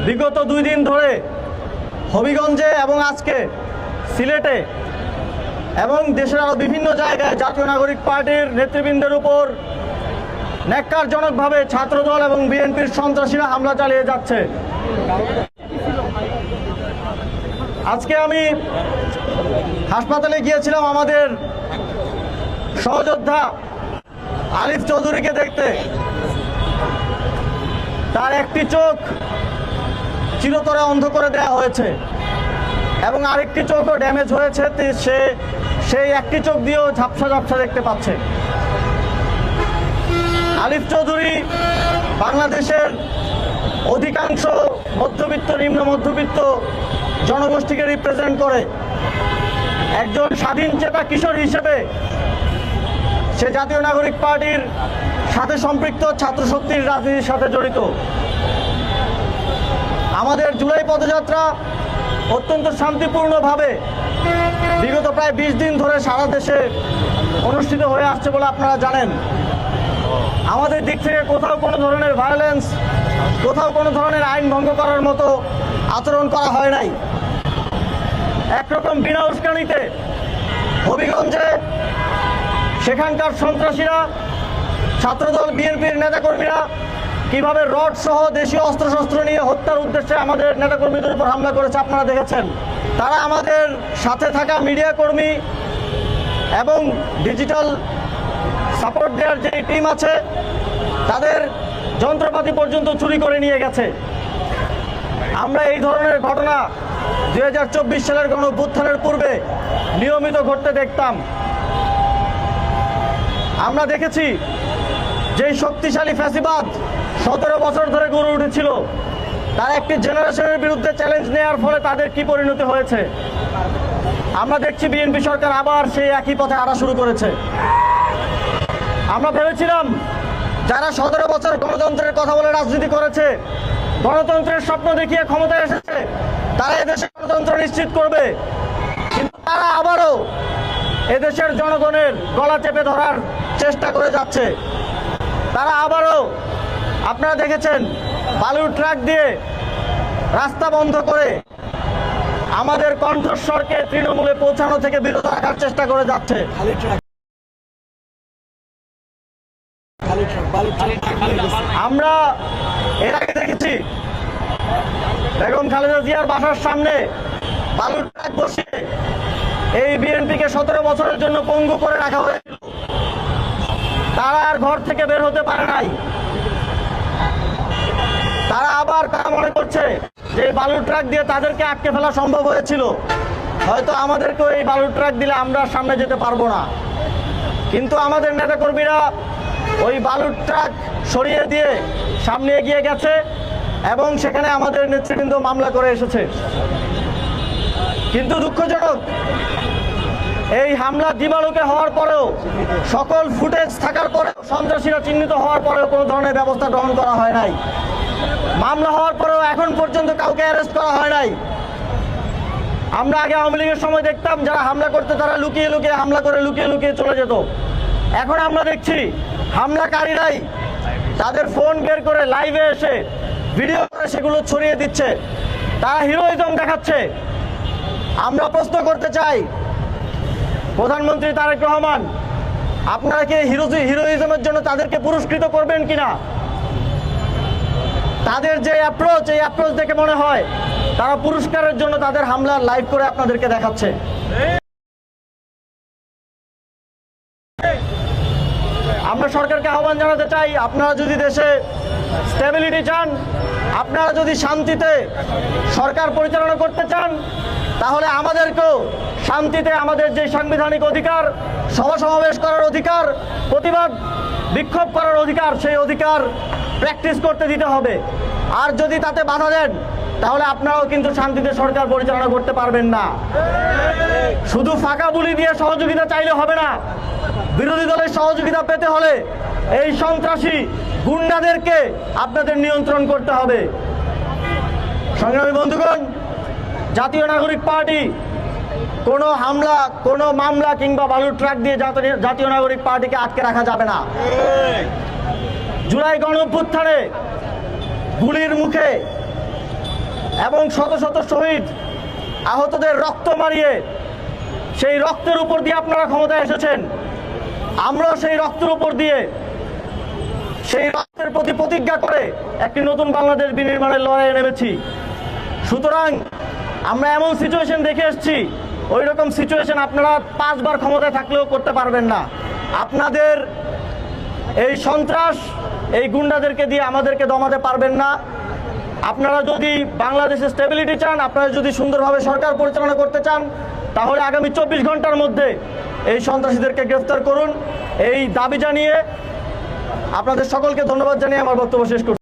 বিগত 2 দিন ধরে হবিগঞ্জে এবং আজকে সিলেটে এবং দেশের আরও বিভিন্ন জায়গায় জাতীয় নাগরিক পার্টির নেতৃবৃন্দের উপর ন্যাক্কারজনকভাবে ছাত্রদল এবং বিএনপির সন্ত্রাসীরা হামলা চালিয়ে যাচ্ছে। আজকে আমি হাসপাতালে গিয়েছিলাম আমাদের সহযোদ্ধা আলিফ চৌধুরীকে দেখতে। তার একটি চোখ চিরতরে অন্ধ করে দেওয়া হয়েছে এবং আরেকটি চোখও ড্যামেজ হয়েছে। সেই একটি চোখ দিয়েও ঝাপসা ঝাপসা দেখতে পাচ্ছে। আলিফ চৌধুরী বাংলাদেশের অধিকাংশ মধ্যবিত্ত নিম্ন মধ্যবিত্ত জনগোষ্ঠীকে রিপ্রেজেন্ট করে। একজন স্বাধীন চেতা কিশোর হিসেবে সে জাতীয় নাগরিক পার্টির সাথে সম্পৃক্ত, ছাত্রশক্তির রাজনীতির সাথে জড়িত। আমাদের জুলাই পদযাত্রা অত্যন্ত শান্তিপূর্ণভাবে বিগত প্রায় 20 দিন ধরে সারা দেশে অনুষ্ঠিত হয়ে আসছে বলে আপনারা জানেন। আমাদের দিক থেকে কোথাও কোনো ধরনের ভায়োলেন্স, কোথাও কোনো ধরনের আইন ভঙ্গ করার মতো আচরণ করা হয় নাই। একরকম বিনা উস্কানিতে হবিগঞ্জে সেখানকার সন্ত্রাসীরা, ছাত্রদল বিএনপির নেতাকর্মীরা কিভাবে রড সহ দেশীয় অস্ত্রশস্ত্র নিয়ে হত্যার উদ্দেশ্যে আমাদের নেতাকর্মীদের উপর হামলা করেছে আপনারা দেখেছেন। তারা আমাদের সাথে থাকা মিডিয়া কর্মী এবং ডিজিটাল সাপোর্ট দেওয়ার যে টিম আছে তাদের যন্ত্রপাতি পর্যন্ত চুরি করে নিয়ে গেছে। আমরা এই ধরনের ঘটনা 2024 সালের গণঅভ্যুত্থানের পূর্বে নিয়মিত ঘটতে দেখতাম। আমরা দেখেছি যে শক্তিশালী ফ্যাসিবাদ 17 বছর ধরে গড়ে উঠেছিল, তার একটি জেনারেশনের বিরুদ্ধে চ্যালেঞ্জ নেওয়ার ফলে তাদের কি পরিণতি হয়েছে। আমরা দেখছি বিএনপি সরকার আবার সেই একই পথে হাঁটা শুরু করেছে। আমরা ভেবেছিলাম যারা 17 বছর গণতন্ত্রের কথা বলে রাজনীতি করেছে, গণতন্ত্রের স্বপ্ন দেখিয়ে ক্ষমতায় এসেছে, তারা এদেশে গণতন্ত্র নিশ্চিত করবে, কিন্তু তারা আবারও এদেশের জনগণের গলা চেপে ধরার চেষ্টা করে যাচ্ছে। তারা আবারও, আপনারা দেখেছেন, বালুর ট্রাক দিয়ে রাস্তা বন্ধ করে আমাদের কণ্ঠস্বরকে তৃণমূলে পৌঁছানো থেকে বিরত রাখার চেষ্টা করে যাচ্ছে। আমরা এর আগে দেখেছি বেগম খালেদা জিয়ার বাসার সামনে বালুর ট্রাক বসিয়ে এই বিএনপিকে 17 বছরের জন্য পঙ্গু করে রাখা হয়েছিল। তারা আর ঘর থেকে বের হতে পারে নাই। তারা মনে করছে যে বালুর ট্রাক দিয়ে তাদেরকে আটকে ফেলা সম্ভব হয়েছিল, হয়তো আমাদেরকেও এই বালুর ট্রাক দিলে আমরা সামনে যেতে পারবো না। কিন্তু আমাদের নেতাকর্মীরা ওই বালুর ট্রাক সরিয়ে দিয়ে সামনে এগিয়ে গেছে এবং সেখানে আমাদের নেতৃবৃন্দ মামলা করে এসেছে। কিন্তু দুঃখজনক, এই হামলা দিবালোকে হওয়ার পরেও, সকল ফুটেজ থাকার পরেও, সন্ত্রাসীরা চিহ্নিত হওয়ার পরেও কোনো ধরনের ব্যবস্থা গ্রহণ করা হয় নাই। মামলা হওয়ার পরেও এখন পর্যন্ত কাউকে অ্যারেস্ট করা হয় নাই। আমরা আগে আওয়ামী লীগের সময় দেখতাম যারা হামলা করতে তারা লুকিয়ে লুকিয়ে হামলা করে লুকিয়ে লুকিয়ে চলে যেত। এখন আমরা দেখছি হামলাকারীরাই তাদের ফোন বের করে লাইভে এসে ভিডিও করে সেগুলো ছড়িয়ে দিচ্ছে, তারা হিরোইজম দেখাচ্ছে। আমরা প্রশ্ন করতে চাই, প্রধানমন্ত্রী তারেক রহমান, আপনারা কি হিরোইজমের জন্য তাদেরকে পুরস্কৃত করবেন কিনা? তাদের যে অ্যাপ্রোচ, এই অ্যাপ্রোচ দেখে মনে হয় তারা পুরস্কারের জন্য তাদের হামলা লাইভ করে আপনাদেরকে দেখাচ্ছে। আমরা সরকারকে আহ্বান জানাতে চাই, আপনারা যদি দেশে স্টেবিলিটি চান, আপনারা যদি শান্তিতে সরকার পরিচালনা করতে চান, তাহলে আমাদেরকেও শান্তিতে আমাদের যে সাংবিধানিক অধিকার, সভা সমাবেশ করার অধিকার, প্রতিবাদ বিক্ষোভ করার অধিকার, সেই অধিকার প্র্যাকটিস করতে দিতে হবে। আর যদি তাতে বাধা দেন, তাহলে আপনারাও কিন্তু শান্তিতে সরকার পরিচালনা করতে পারবেন না। শুধু ফাঁকা বুলি দিয়ে সহযোগিতা চাইলে হবে না। বিরোধী দলের সহযোগিতা পেতে হলে এই সন্ত্রাসী গুন্ডাদেরকে আপনাদের নিয়ন্ত্রণ করতে হবে। সংগ্রামী বন্ধুগণ, জাতীয় নাগরিক পার্টি কোনো হামলা, কোনো মামলা কিংবা বালুর ট্রাক দিয়ে জাতীয় নাগরিক পার্টিকে আটকে রাখা যাবে না। জুলাই গণঅভ্যুত্থানে গুলির মুখে এবং শত শত শহীদ আহতদের রক্ত মারিয়ে সেই রক্তের উপর দিয়ে আপনারা ক্ষমতায় এসেছেন। আমরাও সেই রক্তের উপর দিয়ে সেই রক্তের প্রতি প্রতিজ্ঞা করে একটি নতুন বাংলাদেশ বিনির্মাণের লড়াইয়ে নেমেছি। সুতরাং আমরা এমন সিচুয়েশন দেখে এসেছি, ওই রকম সিচুয়েশন আপনারা 5 বার ক্ষমতায় থাকলেও করতে পারবেন না। আপনাদের এই সন্ত্রাস, এই গুন্ডাদেরকে দিয়ে আমাদেরকে দমাতে পারবেন না। আপনারা যদি বাংলাদেশে স্টেবিলিটি চান, আপনারা যদি সুন্দরভাবে সরকার পরিচালনা করতে চান, তাহলে আগামী 24 ঘন্টার মধ্যে এই সন্ত্রাসীদেরকে গ্রেফতার করুন। এই দাবি জানিয়ে আপনাদের সকলকে ধন্যবাদ জানিয়ে আমার বক্তব্য শেষ করছি।